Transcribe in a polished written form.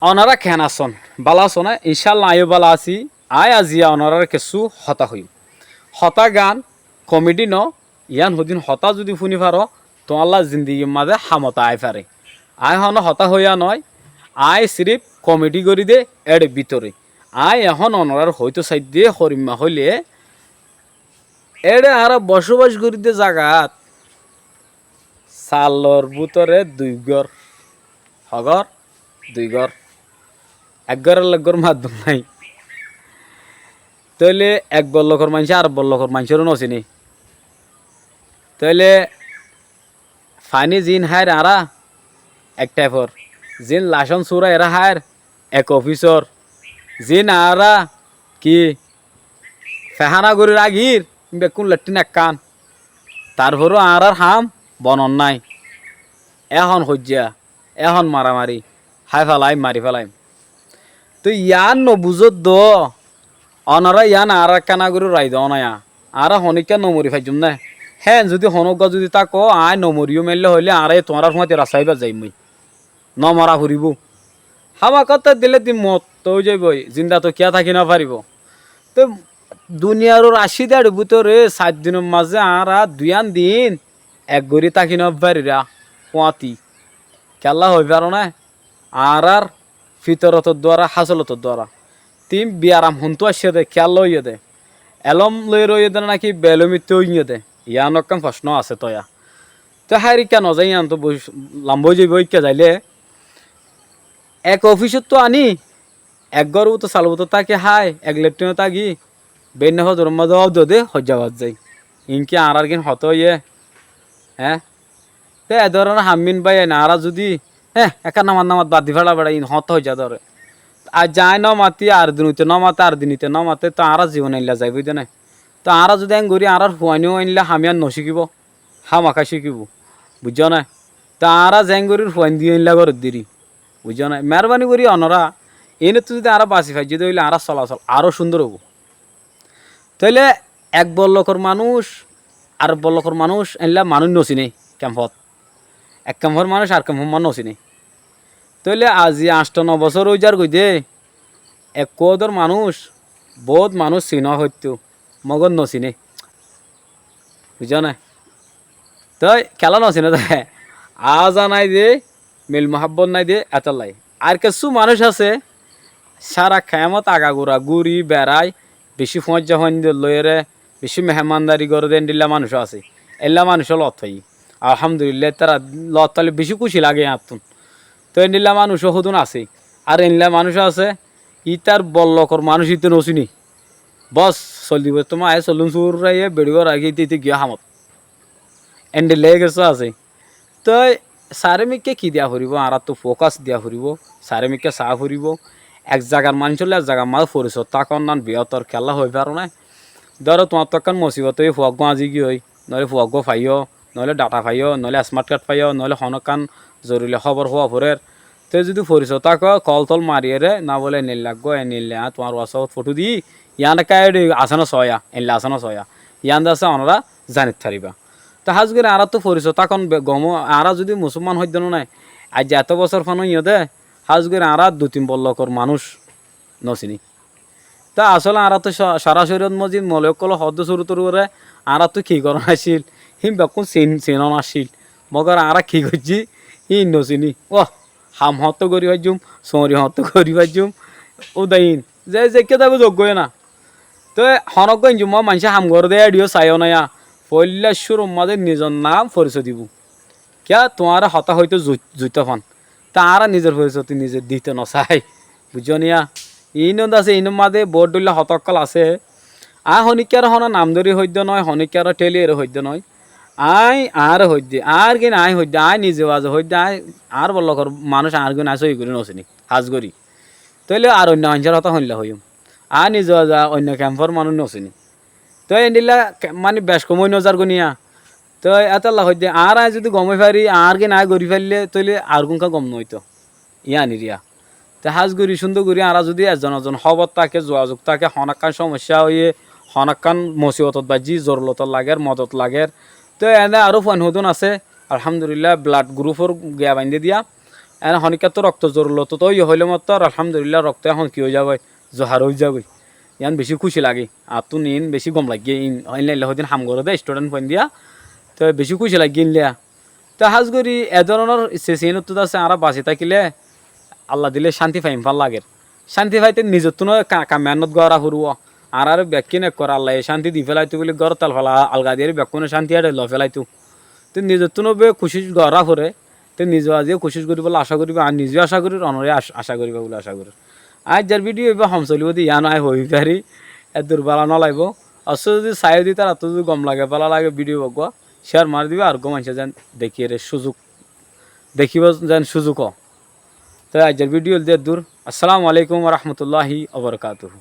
অনারা খেন আসন বালা আসো না ইনশাল্লাহ আয়ো বালা আছি আয় আজিয়া অনারার কিছু হতা হই হতা গান কমেডি ন ইয়ান হদিন হতা যদি শুনি পারো তো আল্লাহ জিন্দিগির মাঝে হামতা আয় পারে আয় হন হতা হইয়া নয় আয় সিরিফ কমেডি করি দে এর ভিতরে আয় এখন অনারার হয়তো সাইড দিয়ে হরিমা হইলে এড়ে আর বসবাস করি দে জাগাত সালর ভিতরে দুই ঘর হগর দুই ঘর এক ঘরের লগর মাধ্যম নাই তাইলে এক বল্লখর মানুষ আর বল্লখর মানুষেরও নচিনি তাইলে ফানি জিন হায় আরা এক টাইপর জিন লাসন সুরা এরা হায় এক অফিসর জিন আরা কি ফেহানা গরির আগির বেকুন লেট্টিন এক কান তারপরও আর হাম বনন নাই এখন হজ্জা এখন মারামারি হাই ফেলাই মারি ফেলাই তো ইয়ান নবুজত দ অনারা ইয়ান আর কানা করে রাই দাও না আর হনিকা নমরি ফাইজুম না হ্যাঁ যদি হনকা যদি তা ক আয় নমরিও মেললে হইলে আর তোমার সময় রাস্তাইবার যাই মই নমরা ফুরিব হামা কথা দিলে তুই মত তো যাইবই জিন্দা তো কিয়া থাকি না পারিব তো দুনিয়ার রাশি দেড় ভিতরে 7 দিনের মাঝে আর দুয়ান দিন এক গড়ি থাকি না পারিরা কুয়াতি খেলা হই পারো না আর ফিতরতর দ্বারা হাসলতর দ্বারা তিন বিয়ারাম হুন্তু আসিয়ে দে খেয়াল লইয়ে দে এলম লই রইয়ে দে নাকি বেলমিতে ইয়ে দে ইয়ান অকাম প্রশ্ন আছে তয়া তো হারি কেন যাই আন তো লাম্ব যাইব কে যাইলে এক অফিসত তো আনি এক গরু তো চালব তো তাকে হাই এক লেফটেন্ট তাগি বেন হজর মধ্যে দে হজ্জাবাদ যাই ইনকি আর কিন হত ইয়ে হ্যাঁ তো এ ধরনের হামিন বাই না আর যদি হ্যাঁ একা নামাত বাদ দি ফেলা বেড়া ইন হত হয়ে যা ধরে আর যায় ন মাতি আর দিনতে ন মাতে আর দিনিতে ন মাতে তো আর জীবন আনলা যাই বুঝতে নাই তো আর যদি আন ঘুরি আর হুয়ানিও আনলে আমি আর নশিকিব হামাখা শিকিব বুঝছ না তো আর জেঙ্গুরির হুয়ান দিয়ে আনলা ঘর দিরি বুঝছ না মেহরবানি করি অনরা এনে তো যদি আর বাঁচি ফাই যদি হইলে আর চলাচল আরও সুন্দর হবো তাইলে এক বল্লখর মানুষ আর বল্লখর মানুষ আনলা মানুষ নচিনে ক্যাম্পত এক ক্যাম্পর মানুষ আর ক্যাম্পর মানুষ নচিনে তাইলে আজি 8-9 বছর হয়ে যার গই দে এক কদর মানুষ বহুত মানুষ চিন হইতো মগন নচিনে বুঝছ না তাই খেলা নচিনে তাই আজা নাই দে মিল মহাব্বত নাই দে এত লাই আর কিছু মানুষ আছে সারা খেমত আগাগোড়া গুড়ি বেড়াই বেশি ফজা হন লইরে বেশি মেহমানদারি করে দেন দিল্লা মানুষ আছে এল্লা মানুষ লত হই আলহামদুলিল্লাহ তারা লত তাহলে বেশি খুশি লাগে আতুন তো এনিলা মানুষও হতুন আছে আর এনিলা মানুষ আছে ই তার বল্লকর মানুষ ইতে নচিনি বস চলিব তোমার আয় চলুন চুর রাইয়ে বেড়িব রাখি ইতে গিয়া হামত এন্ডে লেগে গেছে আছে তো সারেমিককে কি দিয়া ফুরিব আর তো ফোকাস দিয়া ফুরিব সারেমিককে চাহ ফুরিব এক জায়গার মানুষ হলে এক জায়গার মাঝে ফুরিস তাকন নান বৃহত্তর খেলা হয়ে পারো না ধরো তোমার তখন মুসিবত হয়ে ফুয়াগ আজি কি হয় নহলে ফুয়াগ ফাইও নহলে ডাটা ফাইও নহলে স্মার্ট কার্ড ফাইও নহলে হনকান জরুরি খবর হওয়া ফুরের তো যদি ফুরিস তাক কল তল মারিয়ে রে না বলে নীল লাগবো নীলে তোমার ওয়াটসঅ্যাপ ফটো দি ইয়ান কায় আসানো ছয়া এনলে আসানো ছয়া ইয়ান আছে ওনারা জানিত থারিবা তা হাজ করে আর তো ফুরিস তখন গম আর যদি মুসলমান হইত নাই আজ এত বছর ফানো ইয়ে হাজ করে আর 2-3 বল্লকর মানুষ নচিনি তা আসলে আর তো সরাসরি মজিদ মলকল হদ্দ শুরু তরু করে আর তো কি করা আসিল হিম বেকুন চিনন আসিল মগর আর কি করছি ই নচিনি ও হাম হত করি ভাজুম সরি হত করি ভাজুম উদয়ীন যে যে কে যাবো যোগ্য না তো হনক গঞ্জুম মানুষ হাম ঘর দে এডিও চাইও না পল্লা শুরু মাঝে নিজের নাম পরিচয় দিব কিয়া তোমার হতা হয়তো জুইতে ফান তা আর নিজের পরিচয় নিজে দিতে নচাই বুঝো নিয়া ইনত আছে ইন মাঝে বোর্ড দিলে হতকল আছে শনিকার হনা নাম ধরি সদ্য নয় শনিকার টেলিয়ের সদ্য নয় আই আর সদ্য আর কিন আই সদ্য আই নিজে আজ সদ্য আই আর বল্লকর মানুষ আর কিন আই করি নচিনি সাজ করি তইলে আর অন্য মানুষের হতা শুনলে হইম আর নিজে যা অন্য ক্যাম্পর মানুষ নচিনি তো এনিলা মানে বেশ কমই নজার গনিয়া তো এতাল্লা সদ্য আর আই যদি গমই পারি আর কিন আই গড়ি ফেললে তইলে আর কোনকা গম নইতো ইয়া নিরিয়া তো হাজ গুড়ি সুন্দর গুড়ি আর যদি এজন খবর থাকে যোগাযোগ থাকে হনাক্কান সমস্যা হয়ে হনাক্কান মসিবতত বাজি জরুরত লাগের মদত লাগের তো এনে আরও ফোন হতুন আছে আলহামদুলিল্লাহ ব্লাড গ্রুপর গিয়া বান্ধে দিয়া এনে হনিকা তো রক্ত জরুরলো তো ইয়ে হইলে মত আর আলহামদুলিল্লাহ রক্ত এখন কি হয়ে যাবে জহার হয়ে যাবে ইয়ান বেশি খুশি লাগে আর তো নিন বেশি গম লাগিয়ে ইন হইলে হদিন হাম করে দেয় স্টুডেন্ট পয়েন্ট দিয়া তো বেশি খুশি লাগিয়ে ইনলিয়া তো হাজ করি এ ধরনের চেচিনত আছে আর বাঁচি থাকিলে আল্লাহ দিলে শান্তি পাইম ভাল লাগে শান্তি পাইতে নিজের তো কাম্যানত গড়া ফুরব আর ব্যাকি নে কর আল্লাহ শান্তি দি ফেলাইতো বলে গড় তাল ফেলা আলগা দিয়ে ব্যাকুনে শান্তি আড়ে ল ফেলাইতো তো নিজের তো বে খুশি গড়া ফুরে তো নিজে আজিও খুশি করি বলে আশা করিবা আর নিজেও আশা করি অনরে আশা করিবা বলে আশা করি আজ যার ভিডিও এবার হম চলিব দি ইয়া নয় হই পারি এ দুর্বলা নলাইব অস যদি চাই দি তার এত যদি গম লাগে পালা লাগে ভিডিও বকবা শেয়ার মারি দিবা আর মানুষে যেন দেখিয়ে সুযোগ দেখিব যেন সুযোগ তো আজকের ভিডিও দিয়ে দূর আসসালামু আলাইকুম রহমতুল্লাহি আবরকাতুহু